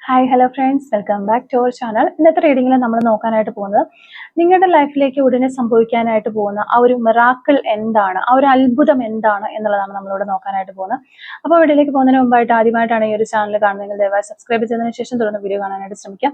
Hi hello friends, welcome back to our channel. ഇന്നത്തെ റീഡിങ്ങിൽ നമ്മൾ നോക്കാനായിട്ട് പോകുന്നത് നിങ്ങളുടെ ലൈഫിലേക്ക് ഉടനെ സംഭവിക്കാനായിട്ട് പോകുന്ന ആ ഒരു മിറാക്കിൾ എന്താണ്, ആ ഒരു അത്ഭുതം എന്താണ് എന്നുള്ളതാണ് നമ്മളിവിടെ നോക്കാനായിട്ട് പോകുന്നത്. അപ്പോൾ വീഡിയോയിലേക്ക് പോകുന്നതിന് മുമ്പായിട്ട് ആദ്യമായിട്ടാണ് ഈ ഒരു ചാനൽ കാണുന്നതെങ്കിൽ ദയവായി സബ്സ്ക്രൈബ് ചെയ്തതിനു ശേഷം തുടർന്ന് വീഡിയോ കാണാനായിട്ട് ശ്രമിക്കാം.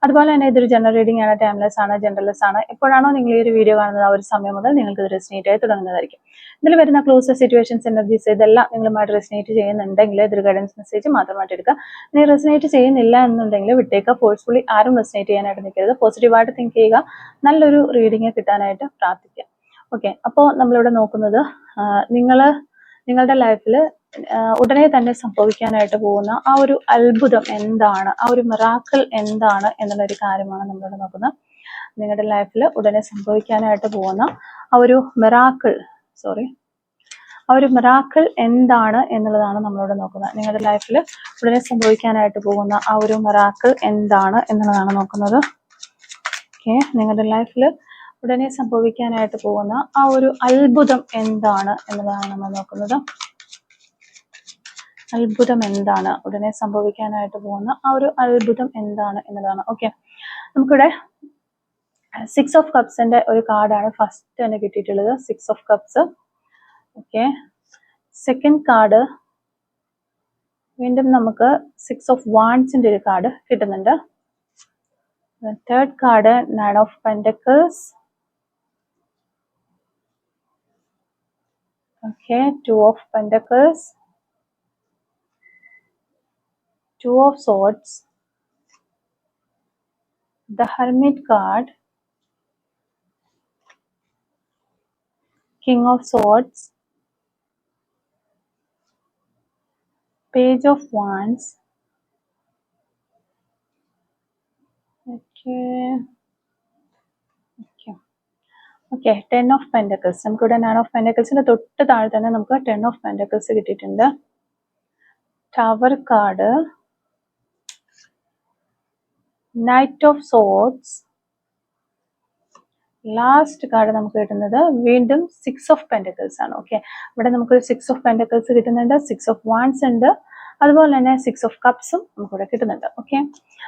അതുപോലെ തന്നെ ഇതൊരു ജനറൽ റീഡിംഗ് ആണ്, ടൈംലെസ് ആണ്, ജനറൽലെസ് ആണ്. എപ്പോഴാണോ നിങ്ങൾ ഈ ഒരു വീഡിയോ കാണുന്നത് ആ ഒരു സമയം മുതൽ നിങ്ങൾക്ക് ഇത് റെസിനേറ്റ് ആയി തുടങ്ങുന്നതായിരിക്കും. ഇതിൽ വരുന്ന ക്ലോസ് സിറ്റുവേഷൻസ്, എനർജീസ് ഇതെല്ലാം നിങ്ങളുമായിട്ട് റെസിനേറ്റ് ചെയ്യുന്നുണ്ടെങ്കിൽ ഇതൊരു ഗൈഡൻസ് മെസ്സേജ് മാത്രമായിട്ട് എടുക്കുക. ഇനി റെസിനേറ്റ് ചെയ്യുന്നില്ല എന്നുണ്ടെങ്കിൽ വിട്ടേക്കുക. ഫോഴ്സ്ഫുള്ളി ആരും റെസിനേറ്റ് ചെയ്യാനായിട്ട് നിൽക്കരുത്. പോസിറ്റീവായിട്ട് തിങ്ക് ചെയ്യുക. നല്ലൊരു റീഡിങ് കിട്ടാനായിട്ട് പ്രാർത്ഥിക്കുക. ഓക്കെ, അപ്പോൾ നമ്മളിവിടെ നോക്കുന്നത് നിങ്ങളുടെ ലൈഫിൽ ഉടനെ തന്നെ സംഭവിക്കാനായിട്ട് പോകുന്ന ആ ഒരു അത്ഭുതം എന്താണ്, ആ ഒരു മിറാക്കിൾ എന്താണ് എന്നുള്ളൊരു കാര്യമാണ് നമ്മളിവിടെ നോക്കുന്നത്. നിങ്ങളുടെ ലൈഫിൽ ഉടനെ സംഭവിക്കാനായിട്ട് പോകുന്ന ആ ഒരു മിറാക്കിൾ എന്താണ് എന്നുള്ളതാണ് നമ്മളിവിടെ നോക്കുന്നത്. നിങ്ങളുടെ ലൈഫിൽ ഉടനെ സംഭവിക്കാനായിട്ട് പോകുന്ന ആ ഒരു മിറാക്കിൾ എന്താണ് എന്നുള്ളതാണ് നോക്കുന്നത്. ഓക്കെ, നിങ്ങളുടെ ലൈഫിൽ ഉടനെ സംഭവിക്കാനായിട്ട് പോകുന്ന ആ ഒരു അത്ഭുതം എന്താണ് എന്നുള്ളതാണ് നമ്മൾ നോക്കുന്നത്. അത്ഭുതം എന്താണ്, ഉടനെ സംഭവിക്കാനായിട്ട് പോകുന്ന ആ ഒരു അത്ഭുതം എന്താണ് എന്നുള്ളതാണ്. ഓക്കെ, നമുക്കിവിടെ 6 ഓഫ് കപ്സിന്റെ ഒരു കാർഡാണ് ഫസ്റ്റ് തന്നെ കിട്ടിയിട്ടുള്ളത്. 6 of cups. Okay, second card വീണ്ടും നമുക്ക് 6 ഓഫ് വാൻഡ്സിന്റെ ഒരു കാർഡ് കിട്ടുന്നുണ്ട്. Third card 9 of pentacles. Okay, 2 of pentacles, 2 of swords, the hermit card, king of swords, page of wands. Okay, 10 of pentacles. നമുക്കിവിടെ 9 ഓഫ് പെന്റക്കിൾസിന്റെ തൊട്ട് താഴെ തന്നെ നമുക്ക് 10 ഓഫ് പെന്റക്കിൾസ് കിട്ടിയിട്ടുണ്ട്. Tower card, knight of swords. Last card നമുക്ക് കിട്ടുന്നത് വീണ്ടും 6 of pentacles ആണ്. ഓക്കെ, ഇവിടെ നമുക്ക് 6 ഓഫ് പെന്റക്കിൾസ് കിട്ടുന്നുണ്ട്, 6 ഓഫ് വാൻഡ്സ് ഉണ്ട്, അതുപോലെ തന്നെ 6 ഓഫ് കപ്സും നമുക്കിവിടെ കിട്ടുന്നുണ്ട്. ഓക്കെ,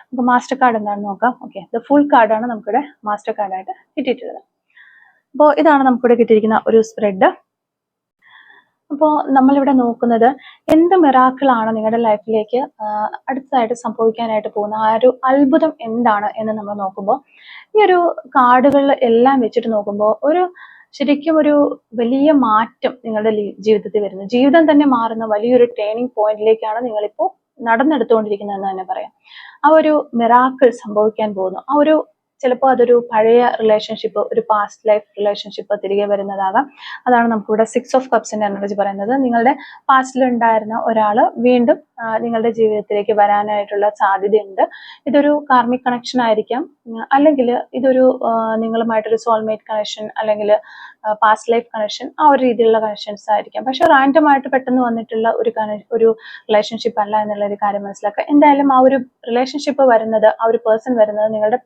നമുക്ക് മാസ്റ്റർ കാർഡ് എന്താണെന്ന് നോക്കാം. ഓക്കെ, ഇത് ഫുൾ കാർഡാണ് നമുക്കിവിടെ മാസ്റ്റർ കാർഡായിട്ട് കിട്ടിയിട്ടുള്ളത്. അപ്പോൾ ഇതാണ് നമുക്കിവിടെ കിട്ടിയിരിക്കുന്ന ഒരു സ്പ്രെഡ്. അപ്പോൾ നമ്മളിവിടെ നോക്കുന്നത് എന്ത് മിറാക്കിളാണ് നിങ്ങളുടെ ലൈഫിലേക്ക് അടുത്തതായിട്ട് സംഭവിക്കാനായിട്ട് പോകുന്ന ആ ഒരു അത്ഭുതം എന്താണ് എന്ന് നമ്മൾ നോക്കുമ്പോൾ, ഈ ഒരു കാർഡുകളിൽ എല്ലാം വെച്ചിട്ട് നോക്കുമ്പോൾ ശരിക്കും ഒരു വലിയ മാറ്റം നിങ്ങളുടെ ജീവിതത്തിൽ വരുന്നു. ജീവിതം തന്നെ മാറുന്ന വലിയൊരു ടേണിംഗ് പോയിന്റിലേക്കാണ് നിങ്ങളിപ്പോൾ നടന്നെടുത്തുകൊണ്ടിരിക്കുന്നതെന്ന് തന്നെ പറയാം. ആ ഒരു മിറാക്കിൾ സംഭവിക്കാൻ പോകുന്നു. ചിലപ്പോൾ അതൊരു പഴയ റിലേഷൻഷിപ്പ്, ഒരു പാസ്റ്റ് ലൈഫ് റിലേഷൻഷിപ്പ് തിരികെ വരുന്നതാകാം. അതാണ് നമുക്കിവിടെ 6 ഓഫ് കപ്സിന്റെ എനർജി പറയുന്നത്. നിങ്ങളുടെ പാസ്റ്റിൽ ഉണ്ടായിരുന്ന ഒരാൾ വീണ്ടും നിങ്ങളുടെ ജീവിതത്തിലേക്ക് വരാനായിട്ടുള്ള സാധ്യതയുണ്ട്. ഇതൊരു കാർമിക് കണക്ഷൻ ആയിരിക്കാം, അല്ലെങ്കിൽ ഇതൊരു നിങ്ങളുമായിട്ടൊരു സോൾമേറ്റ് കണക്ഷൻ, അല്ലെങ്കിൽ പാസ്റ്റ് ലൈഫ് കണക്ഷൻ, ആ ഒരു രീതിയിലുള്ള കണക്ഷൻസ് ആയിരിക്കാം. പക്ഷെ റാൻഡം ആയിട്ട് പെട്ടെന്ന് വന്നിട്ടുള്ള ഒരു റിലേഷൻഷിപ്പ് അല്ല എന്നുള്ള ഒരു കാര്യം മനസ്സിലാക്കുക. എന്തായാലും ആ ഒരു റിലേഷൻഷിപ്പ് വരുന്നത്, ആ ഒരു പേഴ്സൺ വരുന്നത് നിങ്ങളുടെ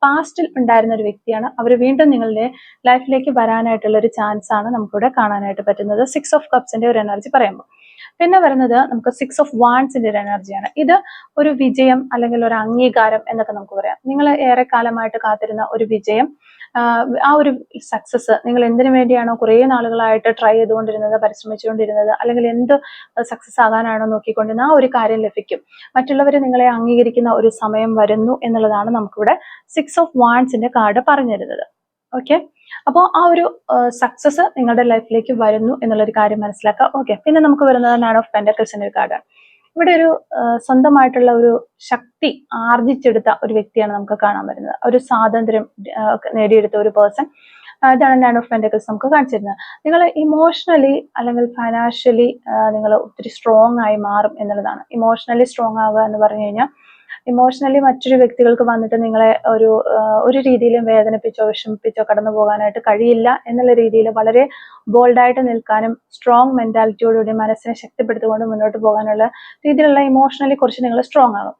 പാസ്റ്റിൽ ഉണ്ടായിരുന്ന ഒരു വ്യക്തിയാണ്. അവർ വീണ്ടും നിങ്ങളുടെ ലൈഫിലേക്ക് വരാനായിട്ടുള്ള ഒരു ചാൻസ് ആണ് നമുക്കിവിടെ കാണാനായിട്ട് പറ്റുന്നത് 6 ഓഫ് കപ്സിന്റെ ഒരു എനർജി പറയുമ്പോൾ. പിന്നെ വരുന്നത് നമുക്ക് 6 ഓഫ് വാൻഡ്സിന്റെ ഒരു എനർജിയാണ്. ഇത് ഒരു വിജയം അല്ലെങ്കിൽ ഒരു അംഗീകാരം എന്നൊക്കെ നമുക്ക് പറയാം. നിങ്ങൾ ഏറെ കാലമായിട്ട് കാത്തിരുന്ന ഒരു വിജയം, ആ ഒരു സക്സസ്, നിങ്ങൾ എന്തിനു വേണ്ടിയാണോ കുറേ നാളുകളായിട്ട് ട്രൈ ചെയ്തുകൊണ്ടിരുന്നത്, പരിശ്രമിച്ചുകൊണ്ടിരുന്നത്, അല്ലെങ്കിൽ എന്ത് സക്സസ് ആകാനാണോ നോക്കിക്കൊണ്ടിരുന്നത്, ആ ഒരു കാര്യം ലഭിക്കും. മറ്റുള്ളവർ നിങ്ങളെ അംഗീകരിക്കുന്ന ഒരു സമയം വരുന്നു എന്നുള്ളതാണ് നമുക്കിവിടെ 6 ഓഫ് വാൻഡ്സിന്റെ കാർഡ് പറഞ്ഞു തരുന്നത്. ഓക്കെ, അപ്പോൾ ആ ഒരു സക്സസ് നിങ്ങളുടെ ലൈഫിലേക്ക് വരുന്നു എന്നുള്ളൊരു കാര്യം മനസ്സിലാക്കുക. ഓക്കെ, പിന്നെ നമുക്ക് വരുന്നത് 9 ഓഫ് പെന്റക്കിൾസിന്റെ ഒരു കാർഡാണ്. ഇവിടെ ഒരു സ്വന്തമായിട്ടുള്ള ഒരു ശക്തി ആർജിച്ചെടുത്ത ഒരു വ്യക്തിയാണ് നമുക്ക് കാണാൻ വരുന്നത്. ഒരു സ്വാതന്ത്ര്യം നേടിയെടുത്ത ഒരു പേഴ്സൺ. ഇതാണ് 9 ഓഫ് പെന്റക്കിൾസ് നമുക്ക് കാണിച്ചിരുന്നത്. നിങ്ങൾ ഇമോഷണലി അല്ലെങ്കിൽ ഫൈനാൻഷ്യലി നിങ്ങൾ ഒത്തിരി സ്ട്രോങ് ആയി മാറും എന്നുള്ളതാണ്. ഇമോഷണലി സ്ട്രോങ് ആവുക എന്ന് പറഞ്ഞു കഴിഞ്ഞാൽ, ഇമോഷണലി മറ്റൊരു വ്യക്തികൾക്ക് വന്നിട്ട് നിങ്ങളെ ഒരു രീതിയിലും വേദനിപ്പിച്ചോ വിഷമിപ്പിച്ചോ കടന്നു പോകാനായിട്ട് കഴിയില്ല എന്നുള്ള രീതിയിൽ വളരെ ബോൾഡായിട്ട് നിൽക്കാനും സ്ട്രോങ് മെന്റാലിറ്റിയോടുകൂടി മനസ്സിനെ ശക്തിപ്പെടുത്തിക്കൊണ്ട് മുന്നോട്ട് പോകാനുള്ള രീതിയിലുള്ള ഇമോഷണലി കുറച്ച് നിങ്ങൾ സ്ട്രോങ് ആകും.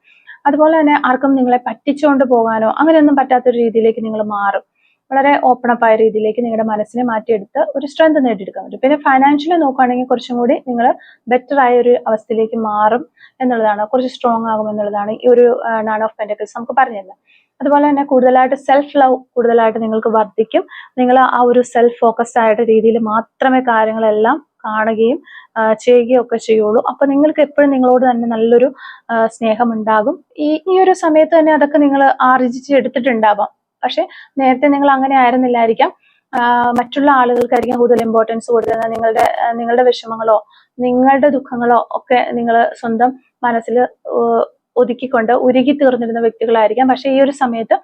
അതുപോലെ തന്നെ ആർക്കും നിങ്ങളെ പറ്റിച്ചുകൊണ്ട് പോകാനോ അങ്ങനെയൊന്നും പറ്റാത്തൊരു രീതിയിലേക്ക് നിങ്ങൾ മാറും. വളരെ ഓപ്പൺ അപ്പ് ആയ രീതിയിലേക്ക് നിങ്ങളുടെ മനസ്സിനെ മാറ്റിയെടുത്ത് ഒരു സ്ട്രെങ്ത് നേടിയെടുക്കാൻ പറ്റും. പിന്നെ ഫൈനാൻഷ്യലി നോക്കുകയാണെങ്കിൽ കുറച്ചും കൂടി നിങ്ങൾ ബെറ്റർ ആയ ഒരു അവസ്ഥയിലേക്ക് മാറും എന്നുള്ളതാണ്, കുറച്ച് സ്ട്രോങ് ആകും എന്നുള്ളതാണ് ഈ ഒരു നയൻ ഓഫ് പെന്റക്കിൾസ് നമുക്ക് പറഞ്ഞു തരുന്നത്. അതുപോലെ തന്നെ കൂടുതലായിട്ട് സെൽഫ് ലവ് കൂടുതലായിട്ട് നിങ്ങൾക്ക് വർദ്ധിക്കും. നിങ്ങൾ ആ ഒരു സെൽഫ് ഫോക്കസ്ഡ് ആയിട്ട് രീതിയിൽ മാത്രമേ കാര്യങ്ങളെല്ലാം കാണുകയും ചെയ്യുകയും ഒക്കെ ചെയ്യുള്ളൂ. അപ്പൊ നിങ്ങൾക്ക് എപ്പോഴും നിങ്ങളോട് തന്നെ നല്ലൊരു സ്നേഹം ഉണ്ടാകും. ഈ ഒരു സമയത്ത് തന്നെ അതൊക്കെ നിങ്ങൾ ആർജിച്ചെടുത്തിട്ടുണ്ടാവാം. പക്ഷെ നേരത്തെ നിങ്ങൾ അങ്ങനെ ആയിരുന്നില്ലായിരിക്കാം. മറ്റുള്ള ആളുകൾക്കായിരിക്കും കൂടുതൽ ഇമ്പോർട്ടൻസ് കൊടുക്കുന്നത്. നിങ്ങളുടെ വിഷമങ്ങളോ നിങ്ങളുടെ ദുഃഖങ്ങളോ ഒക്കെ നിങ്ങൾ സ്വന്തം മനസ്സിൽ ഒതുക്കിക്കൊണ്ട് ഉരുകി തീർന്നിരുന്ന വ്യക്തികളായിരിക്കാം. പക്ഷെ ഈ ഒരു സമയത്ത്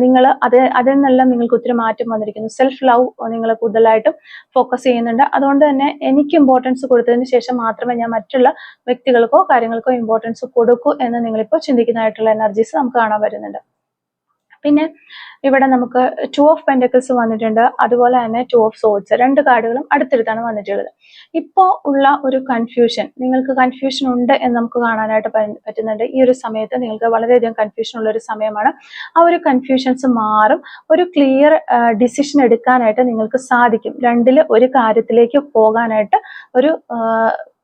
നിങ്ങൾ അതിൽ നിന്നെല്ലാം നിങ്ങൾക്ക് ഒത്തിരി മാറ്റം വന്നിരിക്കുന്നു. സെൽഫ് ലവ് നിങ്ങൾ കൂടുതലായിട്ടും ഫോക്കസ് ചെയ്യുന്നുണ്ട്. അതുകൊണ്ട് തന്നെ എനിക്ക് ഇമ്പോർട്ടൻസ് കൊടുത്തതിന് ശേഷം മാത്രമേ ഞാൻ മറ്റുള്ള വ്യക്തികൾക്കോ കാര്യങ്ങൾക്കോ ഇമ്പോർട്ടൻസ് കൊടുക്കൂ എന്ന് നിങ്ങളിപ്പോൾ ചിന്തിക്കുന്നതായിട്ടുള്ള എനർജീസ് നമുക്ക് കാണാൻ വരുന്നുണ്ട്. പിന്നെ ഇവിടെ നമുക്ക് 2 ഓഫ് പെന്റക്കിൾസ് വന്നിട്ടുണ്ട്. അതുപോലെ തന്നെ 2 ഓഫ് സോർഡ്സ്, രണ്ട് കാർഡുകളും അടുത്തടുത്താണ് വന്നിട്ടുള്ളത്. ഇപ്പോൾ ഉള്ള ഒരു കൺഫ്യൂഷൻ, നിങ്ങൾക്ക് കൺഫ്യൂഷൻ ഉണ്ട് എന്ന് നമുക്ക് കാണാനായിട്ട് പറ്റുന്നുണ്ട്. ഈ ഒരു സമയത്ത് നിങ്ങൾക്ക് വളരെയധികം കൺഫ്യൂഷൻ ഉള്ള ഒരു സമയമാണ്. ആ ഒരു കൺഫ്യൂഷൻസ് മാറും. ഒരു ക്ലിയർ ഡിസിഷൻ എടുക്കാനായിട്ട് നിങ്ങൾക്ക് സാധിക്കും. രണ്ടിൽ ഒരു കാര്യത്തിലേക്ക് പോകാനായിട്ട് ഒരു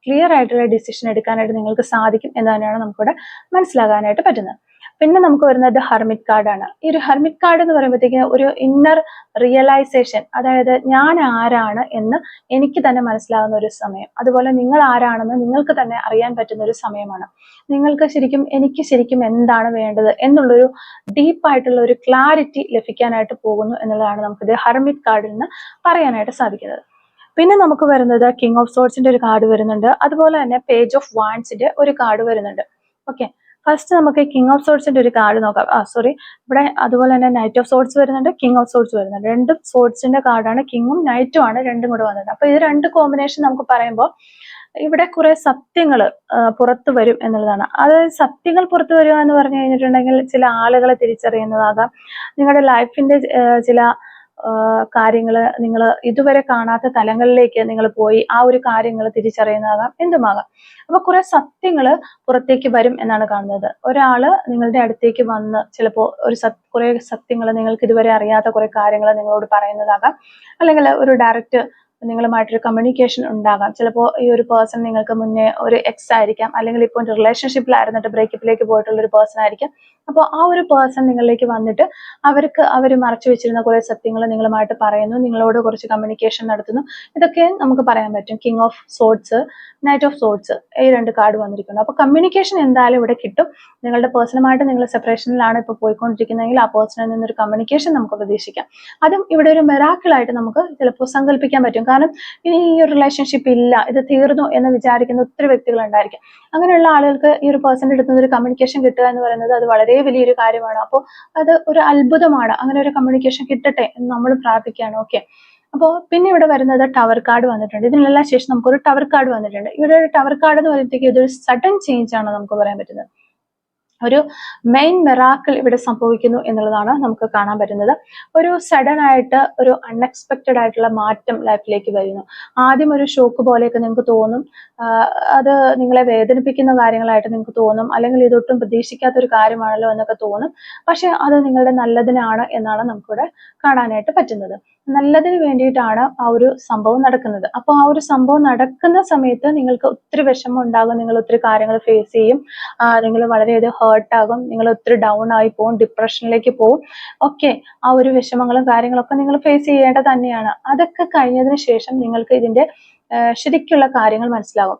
ക്ലിയർ ആയിട്ടുള്ള ഡിസിഷൻ എടുക്കാനായിട്ട് നിങ്ങൾക്ക് സാധിക്കും എന്ന് തന്നെയാണ് നമുക്കിവിടെ മനസ്സിലാകാനായിട്ട് പറ്റുന്നത്. പിന്നെ നമുക്ക് വരുന്നത് ഹെർമിറ്റ് കാർഡാണ്. ഈ ഒരു ഹെർമിറ്റ് കാർഡ് എന്ന് പറയുമ്പോഴത്തേക്ക് ഒരു ഇന്നർ റിയലൈസേഷൻ, അതായത് ഞാൻ ആരാണ് എന്ന് എനിക്ക് തന്നെ മനസ്സിലാകുന്ന ഒരു സമയം. അതുപോലെ നിങ്ങൾ ആരാണെന്ന് നിങ്ങൾക്ക് തന്നെ അറിയാൻ പറ്റുന്ന ഒരു സമയമാണ്. നിങ്ങൾക്ക് എനിക്ക് ശരിക്കും എന്താണ് വേണ്ടത് എന്നുള്ളൊരു ഡീപ്പായിട്ടുള്ള ഒരു ക്ലാരിറ്റി ലഭിക്കാനായിട്ട് പോകുന്നു എന്നുള്ളതാണ് നമുക്കിത് ഹെർമിറ്റ് കാർഡിൽ നിന്ന് പറയാനായിട്ട് സാധിക്കുന്നത്. പിന്നെ നമുക്ക് വരുന്നത് കിങ് ഓഫ് സോർഡ്സിന്റെ ഒരു കാർഡ് വരുന്നുണ്ട്. അതുപോലെ തന്നെ പേജ് ഓഫ് വാൻഡ്സിന്റെ ഒരു കാർഡ് വരുന്നുണ്ട്. ഓക്കെ, ഫസ്റ്റ് നമുക്ക് കിങ് ഓഫ് സോർഡ്സിന്റെ ഒരു കാർഡ് നോക്കാം. ഇവിടെ അതുപോലെ തന്നെ നൈറ്റ് ഓഫ് സോർഡ്സ് വരുന്നുണ്ട്, കിങ് ഓഫ് സോർഡ്സ് വരുന്നുണ്ട്. രണ്ടും സോർഡ്സിന്റെ കാർഡാണ്, കിങ്ങും നൈറ്റും ആണ് രണ്ടും കൂടെ വന്നത്. അപ്പൊ ഇത് രണ്ട് കോമ്പിനേഷൻ നമുക്ക് പറയുമ്പോൾ ഇവിടെ കുറെ സത്യങ്ങൾ പുറത്തു വരും എന്നുള്ളതാണ്. അതായത് സത്യങ്ങൾ പുറത്തു വരിക എന്ന് പറഞ്ഞു കഴിഞ്ഞിട്ടുണ്ടെങ്കിൽ ചില ആളുകളെ തിരിച്ചറിയുന്നതാകാം, നിങ്ങളുടെ ലൈഫിന്റെ ചില കാര്യങ്ങൾ നിങ്ങൾ ഇതുവരെ കാണാത്ത തലങ്ങളിലേക്ക് നിങ്ങൾ പോയി ആ ഒരു കാര്യങ്ങൾ തിരിച്ചറിയുന്നതാകാം, എന്തുമാകാം. അപ്പൊ കുറെ സത്യങ്ങൾ പുറത്തേക്ക് വരും എന്നാണ് കാണുന്നത്. ഒരാള് നിങ്ങളുടെ അടുത്തേക്ക് വന്ന് ചിലപ്പോൾ കുറെ സത്യങ്ങൾ, നിങ്ങൾക്ക് ഇതുവരെ അറിയാത്ത കുറെ കാര്യങ്ങൾ നിങ്ങളോട് പറയുന്നതാകാം. അല്ലെങ്കിൽ ഒരു ഡയറക്റ്റ് നിങ്ങളുമായിട്ടൊരു കമ്മ്യൂണിക്കേഷൻ ഉണ്ടാകാം. ചിലപ്പോൾ ഈ ഒരു പേഴ്സൺ നിങ്ങൾക്ക് മുന്നേ ഒരു എക്സ് ആയിരിക്കാം, അല്ലെങ്കിൽ ഇപ്പോൾ റിലേഷൻഷിപ്പിലായിരുന്നിട്ട് ബ്രേക്കപ്പിലേക്ക് പോയിട്ടുള്ള ഒരു പേഴ്സൺ ആയിരിക്കാം. അപ്പോൾ ആ ഒരു പേഴ്സൺ നിങ്ങളിലേക്ക് വന്നിട്ട് അവർ മറച്ചു വെച്ചിരുന്ന കുറെ സത്യങ്ങൾ നിങ്ങളുമായിട്ട് പറയുന്നു, നിങ്ങളോട് കുറച്ച് കമ്മ്യൂണിക്കേഷൻ നടത്തുന്നു. ഇതൊക്കെ നമുക്ക് പറയാൻ പറ്റും. King of swords, knight of swords, ഈ രണ്ട് കാർഡ് വന്നിരിക്കുന്നു. അപ്പൊ കമ്മ്യൂണിക്കേഷൻ എന്തായാലും ഇവിടെ കിട്ടും. നിങ്ങളുടെ പേഴ്സണുമായിട്ട് നിങ്ങൾ സെപ്പറേഷനിലാണ് ഇപ്പോൾ പോയിക്കൊണ്ടിരിക്കുന്നതെങ്കിൽ ആ പേഴ്സണിൽ നിന്നൊരു കമ്മ്യൂണിക്കേഷൻ നമുക്ക് പ്രതീക്ഷിക്കാം. അതും ഇവിടെ ഒരു മിറാക്കിളായിട്ട് നമുക്ക് ചിലപ്പോൾ സങ്കല്പിക്കാൻ പറ്റും. കാരണം ഇനി ഈ ഒരു റിലേഷൻഷിപ്പ് ഇല്ല, ഇത് തീർന്നു എന്ന് വിചാരിക്കുന്ന ഒത്തിരി വ്യക്തികൾ ഉണ്ടായിരിക്കും. അങ്ങനെയുള്ള ആളുകൾക്ക് ഈ ഒരു പേഴ്സണിന്റെ അടുത്ത് നിന്ന് ഒരു കമ്മ്യൂണിക്കേഷൻ കിട്ടുക എന്ന് പറയുന്നത് അത് വളരെ വലിയൊരു കാര്യമാണ്. അപ്പോൾ അത് ഒരു അത്ഭുതമാണ്. അങ്ങനെ ഒരു കമ്മ്യൂണിക്കേഷൻ കിട്ടട്ടെ എന്ന് നമ്മൾ പ്രാർത്ഥിക്കുകയാണ്. ഓക്കെ, അപ്പോൾ പിന്നെ ഇവിടെ വരുന്നത് ടവർ കാർഡ് വന്നിട്ടുണ്ട്. ഇതിനെല്ലാം ശേഷം നമുക്കൊരു ടവർ കാർഡ് വന്നിട്ടുണ്ട്. ഇവിടെ ഒരു ടവർ കാർഡ് എന്ന് പറയുമ്പോഴത്തേക്ക് ഇതൊരു സഡൻ ചേഞ്ച് ആണ് നമുക്ക് പറയാൻ പറ്റുന്നത്. ഒരു മെയിൻ മിറാക്കിൾ ഇവിടെ സംഭവിക്കുന്നു എന്നുള്ളതാണ് നമുക്ക് കാണാൻ പറ്റുന്നത്. ഒരു സഡൻ ആയിട്ട് ഒരു അൺഎക്സ്പെക്റ്റഡ് ആയിട്ടുള്ള മാറ്റം ലൈഫിലേക്ക് വരുന്നു. ആദ്യം ഒരു ഷോക്ക് പോലെയൊക്കെ നിങ്ങൾക്ക് തോന്നും, അത് നിങ്ങളെ വേദനിപ്പിക്കുന്ന കാര്യങ്ങളായിട്ട് നിങ്ങൾക്ക് തോന്നും, അല്ലെങ്കിൽ ഇതൊട്ടും പ്രതീക്ഷിക്കാത്ത ഒരു കാര്യമാണല്ലോ എന്നൊക്കെ തോന്നും. പക്ഷെ അത് നിങ്ങളുടെ നല്ലതിനാണ് എന്നാണ് നമുക്കിവിടെ കാണാനായിട്ട് പറ്റുന്നത്. നല്ലതിന് വേണ്ടിയിട്ടാണ് ആ ഒരു സംഭവം നടക്കുന്നത്. അപ്പോൾ ആ ഒരു സംഭവം നടക്കുന്ന സമയത്ത് നിങ്ങൾക്ക് ഒത്തിരി വിഷമം ഉണ്ടാകും, നിങ്ങൾ ഒത്തിരി കാര്യങ്ങൾ ഫേസ് ചെയ്യും, നിങ്ങൾ വളരെയധികം ഹേർട്ടാകും, നിങ്ങൾ ഒത്തിരി ഡൗൺ ആയി പോകും, ഡിപ്രഷനിലേക്ക് പോകും. ഓക്കെ, ആ ഒരു വിഷമങ്ങളും കാര്യങ്ങളൊക്കെ നിങ്ങൾ ഫേസ് ചെയ്യേണ്ടത് തന്നെയാണ്. അതൊക്കെ കഴിഞ്ഞതിന് ശേഷം നിങ്ങൾക്ക് ഇതിന്റെ ശരിക്കുള്ള കാര്യങ്ങൾ മനസ്സിലാകും.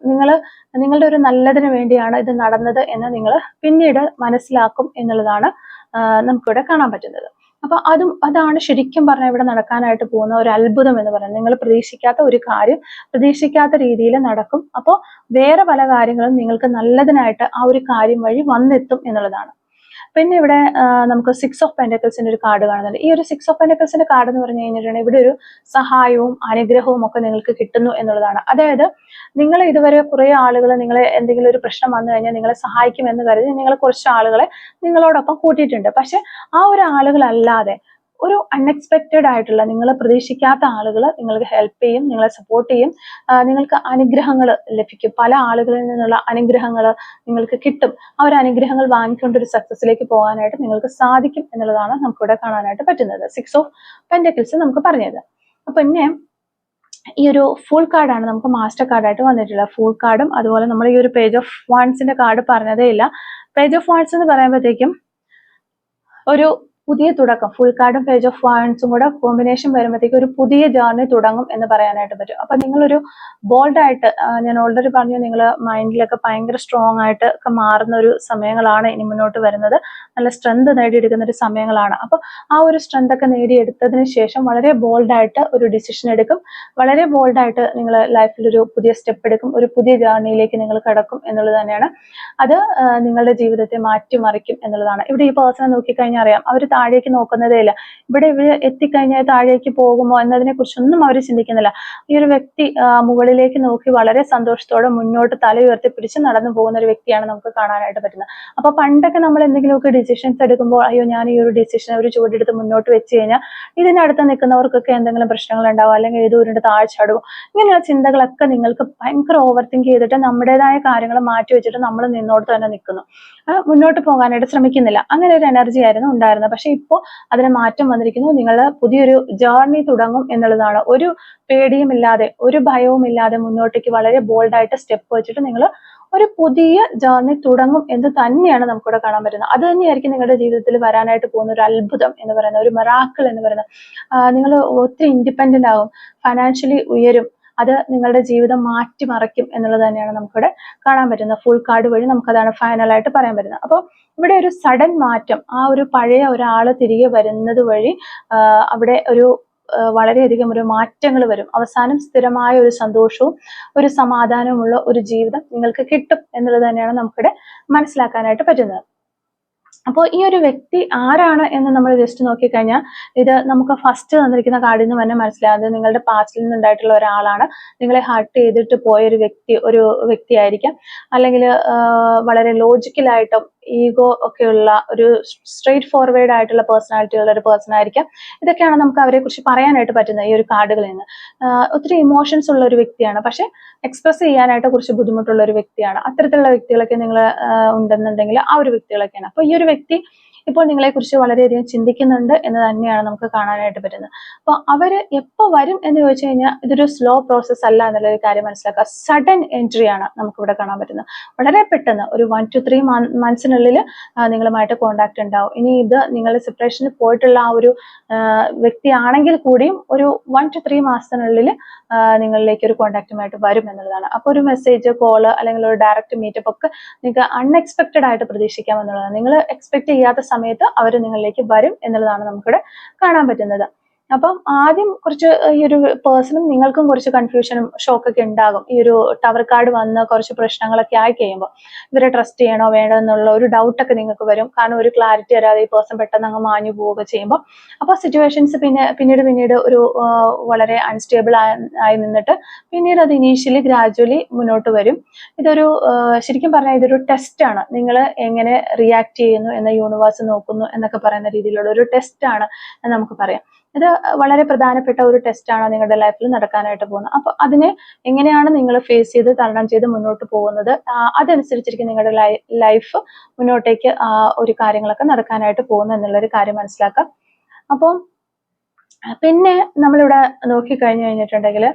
നിങ്ങളുടെ ഒരു നല്ലതിന് വേണ്ടിയാണ് ഇത് നടന്നത് എന്ന് നിങ്ങൾ പിന്നീട് മനസ്സിലാക്കും എന്നുള്ളതാണ് നമുക്കിവിടെ കാണാൻ പറ്റുന്നത്. അപ്പൊ അതാണ് ശരിക്കും പറഞ്ഞാൽ ഇവിടെ നടക്കാനായിട്ട് പോകുന്ന ഒരു അത്ഭുതം എന്ന് പറയുന്നത്. നിങ്ങൾ പ്രതീക്ഷിക്കാത്ത ഒരു കാര്യം പ്രതീക്ഷിക്കാത്ത രീതിയിൽ നടക്കും. അപ്പോൾ വേറെ പല കാര്യങ്ങളും നിങ്ങൾക്ക് നല്ലതിനായിട്ട് ആ ഒരു കാര്യം വഴി വന്നെത്തും എന്നുള്ളതാണ്. പിന്നെ ഇവിടെ നമുക്ക് 6 ഓഫ് പെന്റക്കിൾസിന്റെ ഒരു കാർഡ് കാണുന്നുണ്ട്. ഈ ഒരു 6 ഓഫ് പെന്റക്കിൾസിന്റെ കാർഡ് എന്ന് പറഞ്ഞു കഴിഞ്ഞിട്ടുണ്ടെങ്കിൽ ഇവിടെ ഒരു സഹായവും അനുഗ്രഹവും ഒക്കെ നിങ്ങൾക്ക് കിട്ടുന്നു എന്നുള്ളതാണ്. അതായത് നിങ്ങൾ ഇതുവരെ കുറെ ആളുകൾ നിങ്ങളെ എന്തെങ്കിലും ഒരു പ്രശ്നം വന്നു കഴിഞ്ഞാൽ നിങ്ങളെ സഹായിക്കുമെന്ന് കരുതി നിങ്ങൾ കുറച്ച് ആളുകളെ നിങ്ങളോടൊപ്പം കൂട്ടിയിട്ടുണ്ട്. പക്ഷെ ആ ഒരു ആളുകളല്ലാതെ ഒരു അൺഎക്സ്പെക്റ്റഡ് ആയിട്ടുള്ള നിങ്ങൾ പ്രതീക്ഷിക്കാത്ത ആളുകൾ നിങ്ങൾക്ക് ഹെൽപ്പ് ചെയ്യും, നിങ്ങളെ സപ്പോർട്ട് ചെയ്യും, നിങ്ങൾക്ക് അനുഗ്രഹങ്ങൾ ലഭിക്കും. പല ആളുകളിൽ നിന്നുള്ള അനുഗ്രഹങ്ങൾ നിങ്ങൾക്ക് കിട്ടും. ആ ഒരു അനുഗ്രഹങ്ങൾ വാങ്ങിക്കൊണ്ട് ഒരു സക്സസിലേക്ക് പോകാനായിട്ട് നിങ്ങൾക്ക് സാധിക്കും എന്നുള്ളതാണ് നമുക്കിവിടെ കാണാനായിട്ട് പറ്റുന്നത്. 6 ഓഫ് പെന്റക്കിൾസ് നമുക്ക് പറഞ്ഞത്. അപ്പൊ പിന്നെ ഈ ഒരു ഫുൾ കാർഡാണ് നമുക്ക് മാസ്റ്റർ കാർഡായിട്ട് വന്നിട്ടുള്ളത്. ഫുൾ കാർഡും അതുപോലെ നമ്മൾ ഈ ഒരു പേജ് ഓഫ് വാൻസിന്റെ കാർഡ് പറഞ്ഞതേ ഇല്ല. പേജ് ഓഫ് വാൻസ് എന്ന് പറയുമ്പോഴത്തേക്കും ഒരു പുതിയ തുടക്കം, ഫുൾ കാർഡും പേജ് ഓഫ് വാൻസും കൂടെ കോമ്പിനേഷൻ വരുമ്പോഴത്തേക്കും ഒരു പുതിയ ജേർണി തുടങ്ങും എന്ന് പറയാനായിട്ട് പറ്റും. അപ്പൊ നിങ്ങളൊരു ബോൾഡായിട്ട്, ഞാൻ ഓൾറെഡി പറഞ്ഞു, നിങ്ങൾ മൈൻഡിലൊക്കെ ഭയങ്കര സ്ട്രോങ് ആയിട്ട് ഒക്കെ മാറുന്ന ഒരു സമയങ്ങളാണ് ഇനി മുന്നോട്ട് വരുന്നത്. നല്ല സ്ട്രെങ്ത് നേടിയെടുക്കുന്ന ഒരു സമയങ്ങളാണ്. അപ്പൊ ആ ഒരു സ്ട്രെങ്ത് ഒക്കെ നേടിയെടുത്തതിന് ശേഷം വളരെ ബോൾഡായിട്ട് ഒരു ഡിസിഷൻ എടുക്കും. വളരെ ബോൾഡായിട്ട് നിങ്ങൾ ലൈഫിൽ ഒരു പുതിയ സ്റ്റെപ്പ് എടുക്കും. ഒരു പുതിയ ജേർണിയിലേക്ക് നിങ്ങൾ കടക്കും എന്നുള്ളത് തന്നെയാണ്. അത് നിങ്ങളുടെ ജീവിതത്തെ മാറ്റിമറിക്കും എന്നുള്ളതാണ്. ഇവിടെ ഈ പേഴ്സണെ നോക്കിക്കഴിഞ്ഞാൽ അറിയാം, അവർ താഴേക്ക് നോക്കുന്നതേ ഇല്ല. ഇവിടെ എത്തിക്കഴിഞ്ഞാൽ താഴേക്ക് പോകുമോ എന്നതിനെ കുറിച്ചൊന്നും അവർ ചിന്തിക്കുന്നില്ല. ഈ ഒരു വ്യക്തി മുകളിലേക്ക് നോക്കി വളരെ സന്തോഷത്തോടെ മുന്നോട്ട് തല ഉയർത്തി പിടിച്ച് നടന്നു പോകുന്ന ഒരു വ്യക്തിയാണ് നമുക്ക് കാണാനായിട്ട് പറ്റുന്നത്. അപ്പൊ പണ്ടൊക്കെ നമ്മൾ എന്തെങ്കിലുമൊക്കെ ഡിസിഷൻസ് എടുക്കുമ്പോൾ, അയ്യോ ഞാൻ ഈ ഒരു ഡിസിഷൻ ഒരു ചുവടെടുത്ത് മുന്നോട്ട് വെച്ച് കഴിഞ്ഞാൽ ഇതിനടുത്ത് നിൽക്കുന്നവർക്കൊക്കെ എന്തെങ്കിലും പ്രശ്നങ്ങൾ ഉണ്ടാവും, അല്ലെങ്കിൽ ഏതോ ഒരു താഴ്ചാടും, ഇങ്ങനെയുള്ള ചിന്തകളൊക്കെ നിങ്ങൾക്ക് ഭയങ്കര ഓവർ തിങ്ക് ചെയ്തിട്ട് നമ്മുടേതായ കാര്യങ്ങൾ മാറ്റി വെച്ചിട്ട് നമ്മൾ നിന്നോട് തന്നെ നിൽക്കുന്നു, മുന്നോട്ട് പോകാനായിട്ട് ശ്രമിക്കുന്നില്ല. അങ്ങനെ ഒരു എനർജി ആയിരുന്നു ഉണ്ടായിരുന്നത്. പക്ഷെ ഇപ്പോൾ അതിന് മാറ്റം വന്നിരിക്കുന്നു. നിങ്ങൾ പുതിയൊരു ജേർണി തുടങ്ങും എന്നുള്ളതാണ്. ഒരു പേടിയുമില്ലാതെ, ഒരു ഭയവുമില്ലാതെ മുന്നോട്ടേക്ക് വളരെ ബോൾഡായിട്ട് സ്റ്റെപ്പ് വെച്ചിട്ട് നിങ്ങൾ ഒരു പുതിയ ജേർണി തുടങ്ങും എന്ന് തന്നെയാണ് നമുക്കിവിടെ കാണാൻ പറ്റുന്നത്. അത് തന്നെയായിരിക്കും നിങ്ങളുടെ ജീവിതത്തിൽ വരാനായിട്ട് പോകുന്ന ഒരു അത്ഭുതം എന്ന് പറയുന്നത്, ഒരു മിറാക്കിൾ എന്ന് പറയുന്നത്. നിങ്ങൾ ഒത്തിരി ഇൻഡിപെൻഡന്റ് ആകും, ഫൈനാൻഷ്യലി ഉയരും, അത് നിങ്ങളുടെ ജീവിതം മാറ്റിമറിക്കും എന്നുള്ളത് തന്നെയാണ് നമുക്കിവിടെ കാണാൻ പറ്റുന്നത്. ഫുൾ കാർഡ് വഴി നമുക്കതാണ് ഫൈനലായിട്ട് പറയാൻ പറ്റുന്നത്. അപ്പോൾ ഇവിടെ ഒരു സഡൻ മാറ്റം, ആ ഒരു പഴയ ഒരാൾ തിരികെ വരുന്നത് വഴി അവിടെ ഒരു വളരെയധികം ഒരു മാറ്റങ്ങൾ വരും. അവസാനം സ്ഥിരമായ ഒരു സന്തോഷവും ഒരു സമാധാനവുമുള്ള ഒരു ജീവിതം നിങ്ങൾക്ക് കിട്ടും എന്നുള്ളത് തന്നെയാണ് നമുക്കിവിടെ മനസ്സിലാക്കാനായിട്ട് പറ്റുന്നത്. അപ്പോൾ ഈ ഒരു വ്യക്തി ആരാണ് എന്ന് നമ്മൾ ജസ്റ്റ് നോക്കിക്കഴിഞ്ഞാൽ, ഇത് നമുക്ക് ഫസ്റ്റ് തന്നിരിക്കുന്ന കാർഡിൽ നിന്ന് തന്നെ മനസ്സിലാകുന്നത് നിങ്ങളുടെ പാസ്റ്റിൽ നിന്നുണ്ടായിട്ടുള്ള ഒരാളാണ്. നിങ്ങളെ ഹർട്ട് ചെയ്തിട്ട് പോയ ഒരു വ്യക്തിയായിരിക്കാം, അല്ലെങ്കിൽ വളരെ ലോജിക്കലായിട്ടും ഈഗോ ഒക്കെയുള്ള ഒരു സ്ട്രെയിറ്റ് ഫോർവേഡ് ആയിട്ടുള്ള പേഴ്സണാലിറ്റി ഉള്ള ഒരു പേഴ്സൺ ആയിരിക്കാം. ഇതൊക്കെയാണ് നമുക്ക് അവരെ കുറിച്ച് പറയാനായിട്ട് പറ്റുന്നത് ഈ ഒരു കാർഡുകളിൽ നിന്ന്. ഒത്തിരി ഇമോഷൻസ് ഉള്ള ഒരു വ്യക്തിയാണ്, പക്ഷെ എക്സ്പ്രസ് ചെയ്യാനായിട്ട് കുറച്ച് ബുദ്ധിമുട്ടുള്ള ഒരു വ്യക്തിയാണ്. അത്തരത്തിലുള്ള വ്യക്തികളൊക്കെ നിങ്ങൾ ഉണ്ടെന്നുണ്ടെങ്കിൽ ആ ഒരു വ്യക്തികളൊക്കെയാണ്. അപ്പൊ ഈ ഒരു വ്യക്തി ഇപ്പോൾ നിങ്ങളെ കുറിച്ച് വളരെയധികം ചിന്തിക്കുന്നുണ്ട് എന്ന് തന്നെയാണ് നമുക്ക് കാണാനായിട്ട് പറ്റുന്നത്. അപ്പൊ അവര് എപ്പോ വരും എന്ന് ചോദിച്ചു കഴിഞ്ഞാൽ ഇതൊരു സ്ലോ പ്രോസസ് അല്ല എന്നുള്ളൊരു കാര്യം മനസ്സിലാക്കുക. സഡൻ എൻട്രി ആണ് നമുക്കിവിടെ കാണാൻ പറ്റുന്നത്. വളരെ പെട്ടെന്ന് ഒരു 1 to 3 മന്ത്സിനുള്ളിൽ നിങ്ങളുമായിട്ട് കോണ്ടാക്ട് ഉണ്ടാവും. ഇനി ഇത് നിങ്ങൾ സെപ്പറേഷനിൽ പോയിട്ടുള്ള ആ ഒരു വ്യക്തിയാണെങ്കിൽ കൂടിയും ഒരു 1 to 3 മാസത്തിനുള്ളിൽ നിങ്ങളിലേക്ക് ഒരു കോണ്ടാക്റ്റുമായിട്ട് വരും എന്നുള്ളതാണ്. അപ്പോൾ ഒരു മെസ്സേജ്, കോള് അല്ലെങ്കിൽ ഒരു ഡയറക്റ്റ് മീറ്റപ്പ് ഒക്കെ നിങ്ങൾക്ക് അൺഎക്സ്പെക്റ്റഡ് ആയിട്ട് പ്രതീക്ഷിക്കാം എന്നുള്ളതാണ്. നിങ്ങൾ എക്സ്പെക്ട് ചെയ്യാത്ത സമയത്ത് അവർ നിങ്ങളിലേക്ക് വരും എന്നുള്ളതാണ് നമുക്കിവിടെ കാണാൻ പറ്റുന്നത്. അപ്പം ആദ്യം കുറച്ച് ഈ ഒരു പേഴ്സണും നിങ്ങൾക്കും കുറച്ച് കൺഫ്യൂഷനും ഷോക്കൊക്കെ ഉണ്ടാകും. ഈ ഒരു ടവർ കാർഡ് വന്ന് കുറച്ച് പ്രശ്നങ്ങളൊക്കെ ആയി കഴിയുമ്പോൾ ഇവരെ ട്രസ്റ്റ് ചെയ്യണോ വേണ്ടോ എന്നുള്ള ഒരു ഡൗട്ടൊക്കെ നിങ്ങൾക്ക് വരും. കാരണം ഒരു ക്ലാരിറ്റി വരാതെ ഈ പേഴ്സൺ പെട്ടെന്ന് അങ്ങ് മാഞ്ഞു പോവുക ചെയ്യുമ്പോൾ അപ്പോൾ സിറ്റുവേഷൻസ് പിന്നീട് ഒരു വളരെ അൺസ്റ്റേബിൾ ആയി നിന്നിട്ട് പിന്നീട് അത് ഇനീഷ്യലി ഗ്രാജുവലി മുന്നോട്ട് വരും. ഇതൊരു ശരിക്കും പറഞ്ഞാൽ ഇതൊരു ടെസ്റ്റാണ്. നിങ്ങൾ എങ്ങനെ റിയാക്ട് ചെയ്യുന്നു എന്ന് യൂണിവേഴ്സ് നോക്കുന്നു എന്നൊക്കെ പറയുന്ന രീതിയിലുള്ള ഒരു ടെസ്റ്റാണ് എന്ന് നമുക്ക് പറയാം. ഇത് വളരെ പ്രധാനപ്പെട്ട ഒരു ടെസ്റ്റാണ് നിങ്ങളുടെ ലൈഫിൽ നടക്കാനായിട്ട് പോകുന്നത്. അപ്പൊ അതിനെ എങ്ങനെയാണ് നിങ്ങൾ ഫേസ് ചെയ്ത് തരണം ചെയ്ത് മുന്നോട്ട് പോകുന്നത്, അതനുസരിച്ചിരിക്കും നിങ്ങളുടെ ലൈഫ് മുന്നോട്ടേക്ക് ഒരു കാര്യങ്ങളൊക്കെ നടക്കാനായിട്ട് പോകുന്നു എന്നുള്ളൊരു കാര്യം മനസ്സിലാക്കാം. അപ്പോൾ പിന്നെ നമ്മളിവിടെ നോക്കിക്കഴിഞ്ഞു കഴിഞ്ഞിട്ടുണ്ടെങ്കിൽ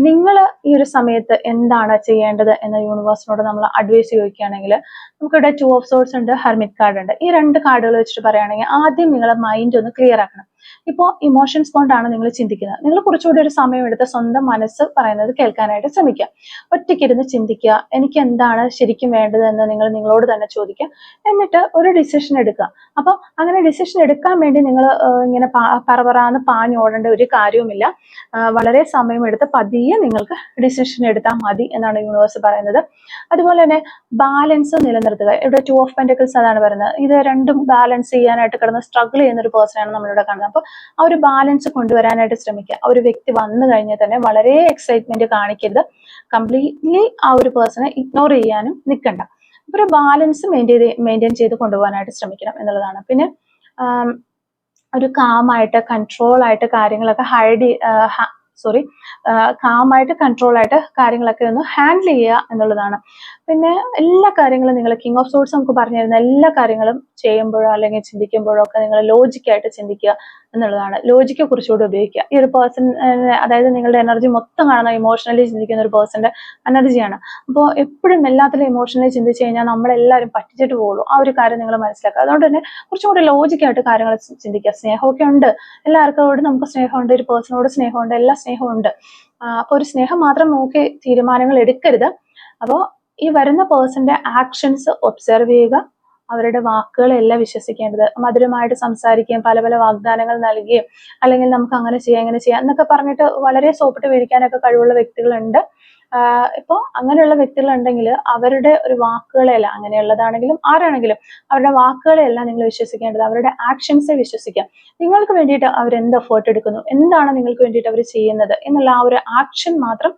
നിങ്ങൾ ഈ ഒരു സമയത്ത് എന്താണ് ചെയ്യേണ്ടത് എന്ന യൂണിവേഴ്സിനോട് നമ്മൾ അഡ്വൈസ് ചോദിക്കുകയാണെങ്കിൽ നമുക്കിവിടെ 2 ഓഫ് സോർഡ്സ് ഉണ്ട്, ഹെർമിറ്റ് കാർഡ് ഉണ്ട്. ഈ 2 കാർഡുകൾ വെച്ചിട്ട് പറയുകയാണെങ്കിൽ ആദ്യം നിങ്ങളെ മൈൻഡ് ഒന്ന് ക്ലിയർ ആക്കണം. ഇപ്പോൾ ഇമോഷൻസ് കൊണ്ടാണ് നിങ്ങൾ ചിന്തിക്കുന്നത്. നിങ്ങൾ കുറച്ചുകൂടി ഒരു സമയം എടുത്ത് സ്വന്തം മനസ്സ് പറയുന്നത് കേൾക്കാനായിട്ട് ശ്രമിക്കുക. ഒറ്റയ്ക്കിരുന്ന് ചിന്തിക്കുക, എനിക്ക് എന്താണ് ശരിക്കും വേണ്ടത് എന്ന് നിങ്ങൾ നിങ്ങളോട് തന്നെ ചോദിക്കുക. എന്നിട്ട് ഒരു ഡിസിഷൻ എടുക്കുക. അപ്പോൾ അങ്ങനെ ഡിസിഷൻ എടുക്കാൻ വേണ്ടി നിങ്ങൾ ഇങ്ങനെ പറന്ന് പാഞ്ഞോടേണ്ട ഒരു കാര്യവുമില്ല. വളരെ സമയമെടുത്ത് പതിയെ നിങ്ങൾക്ക് ഡിസിഷൻ എടുത്താൽ മതി എന്നാണ് യൂണിവേഴ്സ് പറയുന്നത്. അതുപോലെ തന്നെ ബാലൻസ് നിലനിർത്തുക. ഇവിടെ 2 ഓഫ് പെന്റക്കിൾസ് അതാണ് പറയുന്നത്. ഇത് രണ്ടും ബാലൻസ് ചെയ്യാനായിട്ട് കിടന്ന് സ്ട്രഗിൾ ചെയ്യുന്ന ഒരു പേഴ്സണാണ് നമ്മളിവിടെ കാണുന്നത്. അപ്പോൾ ആ ഒരു ബാലൻസ് കൊണ്ടുവരാനായിട്ട് ശ്രമിക്കുക. ആ ഒരു വ്യക്തി വന്നു കഴിഞ്ഞാൽ തന്നെ വളരെ എക്സൈറ്റ്മെന്റ് കാണിക്കരുത്. കംപ്ലീറ്റ്ലി ആ ഒരു പേഴ്സണെ ഇഗ്നോർ ചെയ്യാനും നിൽക്കണ്ട. ഒരു ബാലൻസ് മെയിൻറ്റെയിൻ ചെയ്ത് കൊണ്ടുപോകാനായിട്ട് ശ്രമിക്കണം എന്നുള്ളതാണ്. പിന്നെ ഒരു കാമായിട്ട് കൺട്രോൾ ആയിട്ട് കാര്യങ്ങളൊക്കെ കാമായിട്ട് കൺട്രോൾ ആയിട്ട് കാര്യങ്ങളൊക്കെ ഒന്ന് ഹാൻഡിൽ ചെയ്യുക എന്നുള്ളതാണ്. പിന്നെ എല്ലാ കാര്യങ്ങളും നിങ്ങൾ കിങ് ഓഫ് സോർട്സ് നമുക്ക് പറഞ്ഞു തരുന്ന എല്ലാ കാര്യങ്ങളും ചെയ്യുമ്പോഴോ അല്ലെങ്കിൽ ചിന്തിക്കുമ്പോഴോ ഒക്കെ നിങ്ങൾ ലോജിക്കായിട്ട് ചിന്തിക്കുക എന്നുള്ളതാണ്. ലോജിക്ക് കുറച്ചുകൂടി ഉപയോഗിക്കുക. ഈ ഒരു പേഴ്സൺ, അതായത് നിങ്ങളുടെ എനർജി മൊത്തം കാണുന്ന ഇമോഷണലി ചിന്തിക്കുന്ന ഒരു പേഴ്സന്റെ എനർജിയാണ്. അപ്പോൾ എപ്പോഴും എല്ലാത്തിലും ഇമോഷണലി ചിന്തിച്ചു കഴിഞ്ഞാൽ നമ്മളെല്ലാവരും പറ്റിച്ചിട്ട് പോകുള്ളൂ. ആ ഒരു കാര്യം നിങ്ങൾ മനസ്സിലാക്കുക. അതുകൊണ്ട് തന്നെ കുറച്ചും കൂടി ലോജിക്കായിട്ട് കാര്യങ്ങൾ ചിന്തിക്കുക. സ്നേഹമൊക്കെ ഉണ്ട്, എല്ലാവർക്കും നമുക്ക് സ്നേഹമുണ്ട്, ഒരു പേഴ്സണോട് സ്നേഹമുണ്ട്, എല്ലാ സ്നേഹവും ഉണ്ട്. അപ്പൊ ഒരു സ്നേഹം മാത്രം നോക്കി തീരുമാനങ്ങൾ എടുക്കരുത്. അപ്പോൾ ഈ വരുന്ന പേഴ്സന്റെ ആക്ഷൻസ് ഒബ്സർവ് ചെയ്യുക, അവരുടെ വാക്കുകളെല്ലാം വിശ്വസിക്കേണ്ടത്. മധുരമായിട്ട് സംസാരിക്കുകയും പല പല വാഗ്ദാനങ്ങൾ നൽകുകയും അല്ലെങ്കിൽ നമുക്ക് അങ്ങനെ ചെയ്യാം ഇങ്ങനെ ചെയ്യാം എന്നൊക്കെ പറഞ്ഞിട്ട് വളരെ സോപ്പിട്ട് വീഴിക്കാനൊക്കെ കഴിവുള്ള വ്യക്തികളുണ്ട്. ഇപ്പോൾ അങ്ങനെയുള്ള വ്യക്തികളുണ്ടെങ്കിൽ അവരുടെ ഒരു വാക്കുകളെയല്ല, അങ്ങനെയുള്ളതാണെങ്കിലും ആരാണെങ്കിലും അവരുടെ വാക്കുകളെയല്ല നിങ്ങൾ വിശ്വസിക്കേണ്ടത്, അവരുടെ ആക്ഷൻസെ വിശ്വസിക്കാം. നിങ്ങൾക്ക് വേണ്ടിയിട്ട് അവരെന്ത് എഫേർട്ട് എടുക്കുന്നു, എന്താണ് നിങ്ങൾക്ക് വേണ്ടിയിട്ട് അവർ ചെയ്യുന്നത് എന്നുള്ള ആ ഒരു ആക്ഷൻ മാത്രം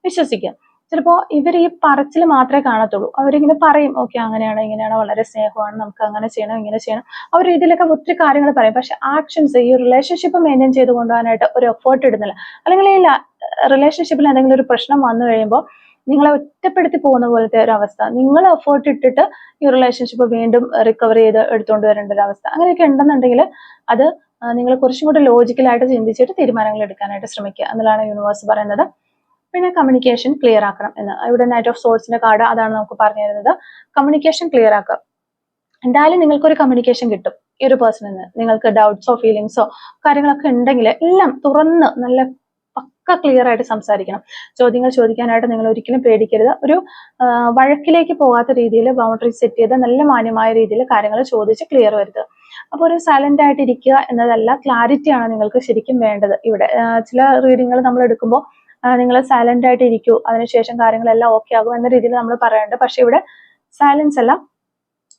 വിശ്വസിക്കാം. ചിലപ്പോൾ ഇവർ ഈ പറച്ചിൽ മാത്രമേ കാണത്തുള്ളൂ. അവരിങ്ങനെ പറയും, ഓക്കെ അങ്ങനെയാണ് ഇങ്ങനെയാണ്, വളരെ സ്നേഹമാണ്, നമുക്ക് അങ്ങനെ ചെയ്യണം ഇങ്ങനെ ചെയ്യണം, അവർ ഇതിലൊക്കെ ഒത്തിരി കാര്യങ്ങൾ പറയും. പക്ഷെ ആക്ഷൻസ്, ഈ റിലേഷൻഷിപ്പ് മെയിൻറ്റെയിൻ ചെയ്ത് കൊണ്ടുപോകാനായിട്ട് ഒരു എഫേർട്ട് ഇടുന്നില്ല. അല്ലെങ്കിൽ ഈ റിലേഷൻഷിപ്പിൽ എന്തെങ്കിലും ഒരു പ്രശ്നം വന്നു കഴിയുമ്പോൾ നിങ്ങളെ ഒറ്റപ്പെടുത്തി പോകുന്ന പോലത്തെ ഒരു അവസ്ഥ, നിങ്ങൾ എഫേർട്ട് ഇട്ടിട്ട് ഈ റിലേഷൻഷിപ്പ് വീണ്ടും റിക്കവർ ചെയ്ത് എടുത്തുകൊണ്ട് വരേണ്ട ഒരു അവസ്ഥ, അങ്ങനെയൊക്കെ ഉണ്ടെന്നുണ്ടെങ്കിൽ അത് നിങ്ങൾ കുറച്ചും കൂടി ലോജിക്കലായിട്ട് ചിന്തിച്ചിട്ട് തീരുമാനങ്ങൾ എടുക്കാനായിട്ട് ശ്രമിക്കുക എന്നുള്ളതാണ് യൂണിവേഴ്സ് പറയുന്നത്. പിന്നെ കമ്മ്യൂണിക്കേഷൻ ക്ലിയർ ആക്കണം എന്ന്. ഇവിടെ നൈറ്റ് ഓഫ് സോർട്സിന്റെ കാർഡ് അതാണ് നമുക്ക് പറഞ്ഞു തരുന്നത്. കമ്മ്യൂണിക്കേഷൻ ക്ലിയർ ആക്കുക. എന്തായാലും നിങ്ങൾക്കൊരു കമ്മ്യൂണിക്കേഷൻ കിട്ടും ഈ ഒരു പേഴ്സണിൽ നിന്ന്. നിങ്ങൾക്ക് ഡൗട്ട്സോ ഫീലിങ്സോ കാര്യങ്ങളൊക്കെ ഉണ്ടെങ്കിൽ എല്ലാം തുറന്ന് നല്ല പക്ക ക്ലിയർ ആയിട്ട് സംസാരിക്കണം. ചോദ്യങ്ങൾ ചോദിക്കാനായിട്ട് നിങ്ങൾ ഒരിക്കലും പേടിക്കരുത്. ഒരു വഴക്കിലേക്ക് പോകാത്ത രീതിയിൽ ബൗണ്ടറി സെറ്റ് ചെയ്ത് നല്ല മാന്യമായ രീതിയിൽ കാര്യങ്ങൾ ചോദിച്ച് ക്ലിയർ വരുത്തുക. അപ്പോൾ ഒരു സൈലന്റ് ആയിട്ട് ഇരിക്കുക എന്നതല്ല, ക്ലാരിറ്റിയാണ് നിങ്ങൾക്ക് ശരിക്കും വേണ്ടത്. ഇവിടെ ചില റീഡിങ്ങുകൾ നമ്മൾ എടുക്കുമ്പോൾ നിങ്ങൾ സൈലന്റ് ആയിട്ട് ഇരിക്കൂ, അതിനുശേഷം കാര്യങ്ങളെല്ലാം ഓക്കെ ആകും എന്ന രീതിയിൽ നമ്മൾ പറയാറുണ്ട്. പക്ഷെ ഇവിടെ സൈലൻസ് അല്ല,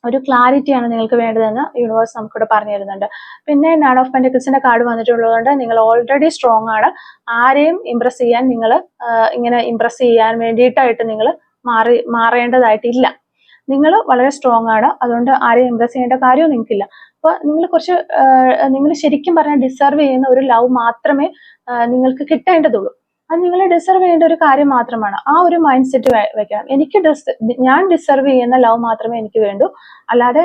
ഒരു ക്ലാരിറ്റിയാണ് നിങ്ങൾക്ക് വേണ്ടതെന്ന് യൂണിവേഴ്സ് നമുക്കിവിടെ പറഞ്ഞു തരുന്നുണ്ട്. പിന്നെ നൺ ഓഫ് പെന്റക്കിൾസിന്റെ കാർഡ് വന്നിട്ടുള്ളതുകൊണ്ട് നിങ്ങൾ ഓൾറെഡി സ്ട്രോങ് ആണ്. ആരെയും ഇംപ്രസ് ചെയ്യാൻ നിങ്ങൾ ഇങ്ങനെ ഇംപ്രസ് ചെയ്യാൻ വേണ്ടിയിട്ടായിട്ട് നിങ്ങൾ മാറേണ്ടതായിട്ടില്ല. നിങ്ങൾ വളരെ സ്ട്രോങ് ആണ്. അതുകൊണ്ട് ആരെയും ഇംപ്രസ് ചെയ്യേണ്ട കാര്യവും നിങ്ങൾക്കില്ല. അപ്പൊ നിങ്ങൾ ശരിക്കും പറഞ്ഞാൽ ഡിസർവ് ചെയ്യുന്ന ഒരു ലവ് മാത്രമേ നിങ്ങൾക്ക് കിട്ടേണ്ടതുള്ളൂ. അത് നിങ്ങൾ ഡിസർവ് ചെയ്യേണ്ട ഒരു കാര്യം മാത്രമാണ്. ആ ഒരു മൈൻഡ് സെറ്റ് വെക്കണം. ഞാൻ ഡിസർവ് ചെയ്യുന്ന ലവ് മാത്രമേ എനിക്ക് വേണ്ടൂ, അല്ലാതെ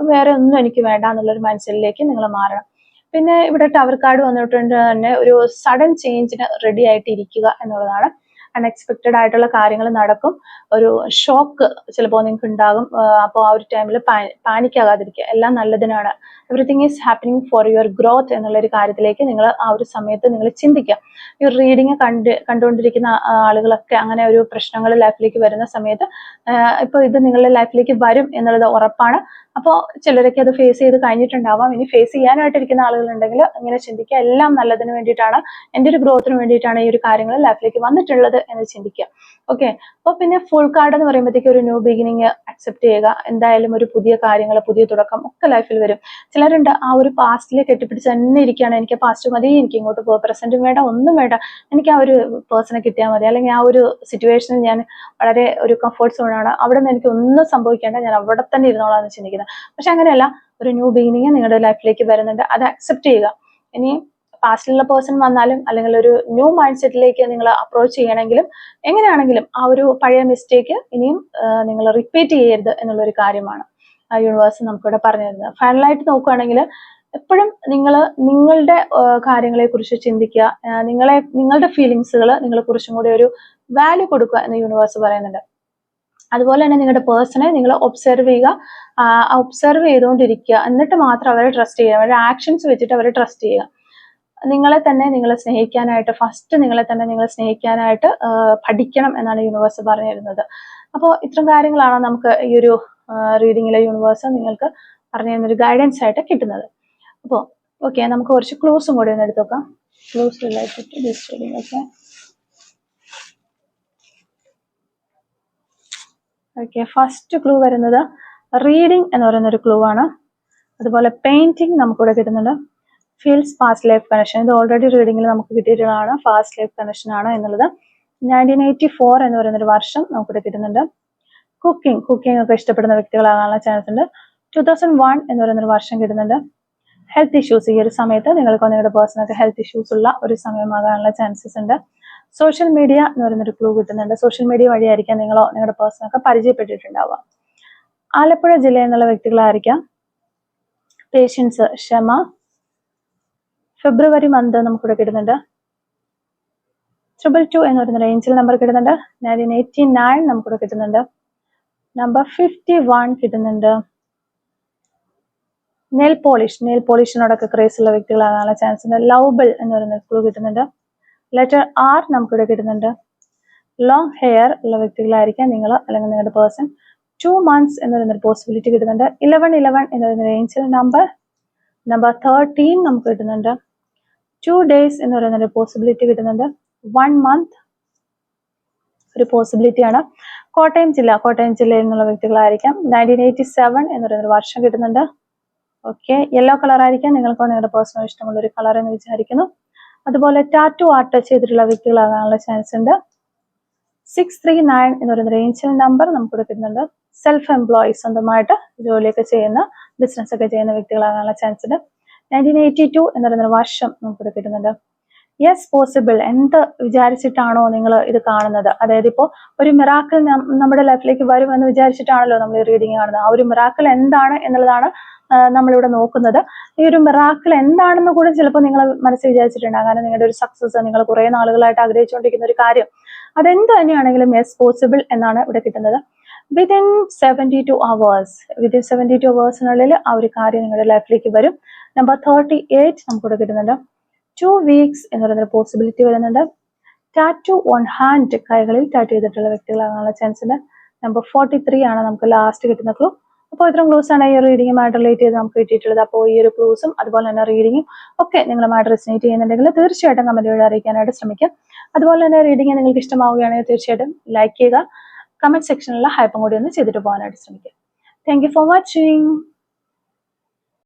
വേറെ ഒന്നും എനിക്ക് വേണ്ട എന്നുള്ളൊരു മൈൻഡ് സെറ്റിലേക്ക് നിങ്ങൾ മാറണം. പിന്നെ ഇവിടെ ടവർ കാർഡ് വന്നിട്ടുണ്ട് തന്നെ ഒരു സഡൻ ചേഞ്ചിന് റെഡി ആയിട്ട് ഇരിക്കുക എന്നുള്ളതാണ്. അൺഎക്സ്പെക്റ്റഡ് ആയിട്ടുള്ള കാര്യങ്ങൾ നടക്കും. ഒരു ഷോക്ക് ചിലപ്പോൾ നിങ്ങൾക്ക് ഉണ്ടാകും. അപ്പോൾ ആ ഒരു ടൈമിൽ പാനിക് ആകാതിരിക്കുക. എല്ലാം നല്ലതിനാണ്. Everything is happening for your growth എന്നുള്ളൊരു കാര്യത്തിലേക്ക് നിങ്ങൾ ആ ഒരു സമയത്ത് നിങ്ങൾ ചിന്തിക്കുക. ഈ റീഡിങ് കണ്ടുകൊണ്ടിരിക്കുന്ന ആളുകളൊക്കെ അങ്ങനെ ഒരു പ്രശ്നങ്ങൾ ലൈഫിലേക്ക് വരുന്ന സമയത്ത് ഇപ്പോൾ ഇത് നിങ്ങളുടെ ലൈഫിലേക്ക് വരും എന്നുള്ളത് ഉറപ്പാണ്. അപ്പോൾ ചിലരൊക്കെ അത് ഫേസ് ചെയ്ത് കഴിഞ്ഞിട്ടുണ്ടാവാം. ഇനി ഫേസ് ചെയ്യാനായിട്ടിരിക്കുന്ന ആളുകളുണ്ടെങ്കിൽ ഇങ്ങനെ ചിന്തിക്കുക, എല്ലാം നല്ലതിന് വേണ്ടിയിട്ടാണ്, എൻ്റെ ഒരു ഗ്രോത്തിന് വേണ്ടിയിട്ടാണ് ഈ ഒരു കാര്യങ്ങൾ ലൈഫിലേക്ക് വന്നിട്ടുള്ളത് എന്ന് ചിന്തിക്കുക. ഓക്കെ. അപ്പോൾ പിന്നെ ഫുൾ കാർഡ് എന്ന് പറയുമ്പോഴത്തേക്ക് ഒരു ന്യൂ ബിഗിനിങ് അക്സെപ്റ്റ് ചെയ്യുക. എന്തായാലും ഒരു പുതിയ കാര്യങ്ങൾ, പുതിയ തുടക്കം ഒക്കെ ലൈഫിൽ വരും. ചിലരുണ്ട് ആ ഒരു പാസ്റ്റിലേക്ക് കെട്ടിപ്പിടിച്ച് തന്നെ ഇരിക്കുകയാണ്, എനിക്ക് പാസ്റ്റ് മതി, എനിക്ക് ഇങ്ങോട്ട് പോകുക, പ്രസന്റും വേണ്ട, ഒന്നും വേണ്ട, എനിക്ക് ആ ഒരു പേഴ്സണെ കിട്ടിയാൽ മതി, അല്ലെങ്കിൽ ആ ഒരു സിറ്റുവേഷനിൽ ഞാൻ വളരെ ഒരു കംഫർട്ട് സോണാണ്, അവിടെ നിന്ന് എനിക്ക് ഒന്നും സംഭവിക്കേണ്ട, ഞാൻ അവിടെ തന്നെ ഇരുന്നോളാം എന്ന് ചിന്തിക്കുന്നത്. പക്ഷെ അങ്ങനെയല്ല, ഒരു ന്യൂ ബിഗിനിങ് നിങ്ങളുടെ ലൈഫിലേക്ക് വരുന്നുണ്ട്, അത് അക്സെപ്റ്റ് ചെയ്യുക. ഇനി പാസ്റ്റിലുള്ള പേഴ്സൺ വന്നാലും അല്ലെങ്കിൽ ഒരു ന്യൂ മൈൻഡ് സെറ്റിലേക്ക് നിങ്ങൾ അപ്രോച്ച് ചെയ്യണമെങ്കിലും എങ്ങനെയാണെങ്കിലും ആ ഒരു പഴയ മിസ്റ്റേക്ക് ഇനിയും നിങ്ങൾ റിപ്പീറ്റ് ചെയ്യരുത് എന്നുള്ളൊരു കാര്യമാണ് യൂണിവേഴ്സ് നമുക്കിവിടെ പറഞ്ഞു തരുന്നത്. ഫൈനലായിട്ട് നോക്കുകയാണെങ്കിൽ എപ്പോഴും നിങ്ങൾ നിങ്ങളുടെ കാര്യങ്ങളെ കുറിച്ച് ചിന്തിക്കുക. നിങ്ങളുടെ ഫീലിങ്സുകൾ നിങ്ങൾ കുറച്ചും കൂടി ഒരു വാല്യൂ കൊടുക്കുക എന്ന് യൂണിവേഴ്സ് പറയുന്നുണ്ട്. അതുപോലെ തന്നെ നിങ്ങളുടെ പേഴ്സണെ നിങ്ങൾ ഒബ്സർവ് ചെയ്യുക. ഒബ്സർവ് ചെയ്തുകൊണ്ടിരിക്കുക. എന്നിട്ട് മാത്രം അവരെ ട്രസ്റ്റ് ചെയ്യുക. അവരുടെ ആക്ഷൻസ് വെച്ചിട്ട് അവരെ ട്രസ്റ്റ് ചെയ്യുക. നിങ്ങളെ തന്നെ നിങ്ങൾ സ്നേഹിക്കാനായിട്ട്, ഫസ്റ്റ് നിങ്ങളെ തന്നെ നിങ്ങൾ സ്നേഹിക്കാനായിട്ട് പഠിക്കണം എന്നാണ് യൂണിവേഴ്സ് പറഞ്ഞു തരുന്നത്. അപ്പോൾ ഇത്തരം കാര്യങ്ങളാണ് നമുക്ക് ഈ ഒരു റീഡിങ്ങിലെ യൂണിവേഴ്സ് നിങ്ങൾക്ക് പറഞ്ഞു തരുന്നൊരു ഗൈഡൻസ് ആയിട്ട് കിട്ടുന്നത്. അപ്പോൾ ഓക്കെ, നമുക്ക് കുറച്ച് ക്ലൂസും കൂടി ഒന്ന് എടുത്ത് നോക്കാം. Clues related to this reading. Okay, first clue വരുന്നത് റീഡിങ് എന്ന് പറയുന്നൊരു ക്ലൂ ആണ്. അതുപോലെ പെയിന്റിങ് നമുക്കിവിടെ കിട്ടുന്നുണ്ട്. ഫീൽസ് പാസ്റ്റ് ലൈഫ് കണക്ഷൻ, ഇത് ഓൾറെഡി റീഡിങ്ങിൽ നമുക്ക് കിട്ടിയിട്ടുള്ളതാണ്. ഫാസ്റ്റ് ലൈഫ് കണക്ഷൻ ആണ് എന്നുള്ളത്. 1984 എന്ന് പറയുന്നൊരു വർഷം നമുക്കിവിടെ കിട്ടുന്നുണ്ട്. കുക്കിംഗ് ഒക്കെ ഇഷ്ടപ്പെടുന്ന വ്യക്തികളാകാനുള്ള ചാൻസ് ഉണ്ട്. 2001 എന്ന് പറയുന്നൊരു വർഷം കിട്ടുന്നുണ്ട്. ഹെൽത്ത് ഇഷ്യൂസ് ഈ ഒരു സമയത്ത് നിങ്ങൾക്ക് നിങ്ങളുടെ പേഴ്സണൊക്കെ ഹെൽത്ത് ഇഷ്യൂസ് ഉള്ള ഒരു സമയമാകാനുള്ള ചാൻസസ് ഉണ്ട്. സോഷ്യൽ മീഡിയ എന്ന് പറയുന്നൊരു ക്ലൂ കിട്ടുന്നുണ്ട്. സോഷ്യൽ മീഡിയ വഴിയായിരിക്കാം നിങ്ങളോ നിങ്ങളുടെ പേഴ്സണൊക്കെ പരിചയപ്പെട്ടിട്ടുണ്ടാവുക. ആലപ്പുഴ ജില്ലയിൽ നിന്നുള്ള വ്യക്തികളായിരിക്കാം. പേഷ്യൻസ്, ക്ഷമ. ഫെബ്രുവരി മന്ത് നമുക്കിവിടെ കിട്ടുന്നുണ്ട്. 222 എന്ന് പറയുന്ന ഏഞ്ചൽ നമ്പർ കിട്ടുന്നുണ്ട്. 1989 നമുക്കിവിടെ കിട്ടുന്നുണ്ട്. നമ്പർ 51 കിട്ടുന്നുണ്ട്. നെയിൽ പോളിഷിനോടൊക്കെ ക്രേസ് ഉള്ള വ്യക്തികളാകാനുള്ള ചാൻസ് ഉണ്ട്. ലവബിൾ എന്ന് പറയുന്ന ക്ലൂ കിട്ടുന്നുണ്ട്. ലെറ്റർ R നമുക്കിവിടെ കിട്ടുന്നുണ്ട്. ലോങ് ഹെയർ ഉള്ള വ്യക്തികളായിരിക്കാം നിങ്ങൾ അല്ലെങ്കിൽ നിങ്ങളുടെ പേഴ്സൺ. 2 months എന്ന് പറയുന്നൊരു പോസിബിലിറ്റി കിട്ടുന്നുണ്ട്. 1111 എന്ന് പറയുന്ന ഏഞ്ചൽ നമ്പർ. നമ്പർ 13 നമുക്ക് കിട്ടുന്നുണ്ട്. 2 days എന്ന് പറയുന്നൊരു പോസിബിലിറ്റി കിട്ടുന്നുണ്ട്. 1 month ഒരു പോസിബിലിറ്റിയാണ്. കോട്ടയം ജില്ലയിൽ നിന്നുള്ള വ്യക്തികളായിരിക്കാം. 1987 എന്ന് പറയുന്നൊരു വർഷം കിട്ടുന്നുണ്ട്. ഓക്കെ, യെല്ലോ കളർ ആയിരിക്കാം നിങ്ങൾക്കോ നിങ്ങളുടെ പേഴ്സണൽ ഇഷ്ടമുള്ള ഒരു കളർ എന്ന് വിചാരിക്കുന്നു. അതുപോലെ ടാറ്റു ആർട്ട് ചെയ്തിട്ടുള്ള വ്യക്തികളാകാനുള്ള ചാൻസ് ഉണ്ട്. 639 എന്ന് പറയുന്ന ഏഞ്ചൽ നമ്പർ നമുക്കിവിടെ കിട്ടുന്നുണ്ട്. സെൽഫ് എംപ്ലോയി, സ്വന്തമായിട്ട് ജോലിയൊക്കെ ചെയ്യുന്ന ബിസിനസ് ഒക്കെ ചെയ്യുന്ന വ്യക്തികളാകാനുള്ള ചാൻസ് ഉണ്ട്. 1982 എന്ന് പറയുന്ന വർഷം നമുക്കിവിടെ കിട്ടുന്നുണ്ട്. യെസ് പോസിബിൾ, എന്ത് വിചാരിച്ചിട്ടാണോ നിങ്ങൾ ഇത് കാണുന്നത്, അതായത് ഇപ്പോൾ ഒരു മിറാക്കിൾ നമ്മുടെ ലൈഫിലേക്ക് വരുമെന്ന് വിചാരിച്ചിട്ടാണല്ലോ നമ്മൾ ഈ റീഡിങ് കാണുന്നത്. ആ ഒരു മിറാക്കിൾ എന്താണ് എന്നുള്ളതാണ് നമ്മളിവിടെ നോക്കുന്നത്. ഈ ഒരു മിറാക്കിൾ എന്താണെന്ന് കൂടി ചിലപ്പോൾ നിങ്ങൾ മനസ്സിൽ വിചാരിച്ചിട്ടുണ്ടാകും. കാരണം നിങ്ങളുടെ ഒരു സക്സസ്, നിങ്ങൾ കുറെ നാളുകളായിട്ട് ആഗ്രഹിച്ചുകൊണ്ടിരിക്കുന്ന ഒരു കാര്യം, അതെന്ത് തന്നെയാണെങ്കിലും യെസ് പോസിബിൾ എന്നാണ് ഇവിടെ കിട്ടുന്നത്. വിതിൻ 72 അവേഴ്സിനുള്ളിൽ ആ ഒരു കാര്യം നിങ്ങളുടെ ലൈഫിലേക്ക് വരും. നമ്പർ 38 നമുക്കിവിടെ കിട്ടുന്നുണ്ട്. 2 weeks എന്ന് പറയുന്ന പോസിബിലിറ്റി വരുന്നുണ്ട്. ടാറ്റു ഓൺ ഹാൻഡ്, കൈകളിൽ ടാറ്റു ചെയ്തിട്ടുള്ള വ്യക്തികളാകാനുള്ള ചാൻസ് ഉണ്ട്. നമ്പർ 43 ആണ് നമുക്ക് ലാസ്റ്റ് കിട്ടുന്ന ക്ലൂ. അപ്പോൾ ഇത്രയും ക്ലൂസ് ആണ് ഈ റീഡിങ്ങുമായിട്ട് റിലേറ്റ് ചെയ്ത് നമുക്ക് കിട്ടിയിട്ടുള്ളത്. അപ്പോൾ ഈ ഒരു ക്ലൂസും അതുപോലെ തന്നെ റീഡിങ്ങും ഒക്കെ നിങ്ങളുമായിട്ട് റെസിനേറ്റ് ചെയ്യുന്നുണ്ടെങ്കിൽ തീർച്ചയായിട്ടും കമന്റ് വഴി അറിയിക്കാനായിട്ട് ശ്രമിക്കാം. അതുപോലെ തന്നെ റീഡിങ് നിങ്ങൾക്ക് ഇഷ്ടമാവുകയാണെങ്കിൽ തീർച്ചയായിട്ടും ലൈക്ക് ചെയ്യുക. കമന്റ് സെക്ഷനിലുള്ള ഹൈപ്പും കൂടി ഒന്ന് ചെയ്തിട്ട് പോകാനായിട്ട് ശ്രമിക്കുക. Thank you for watching.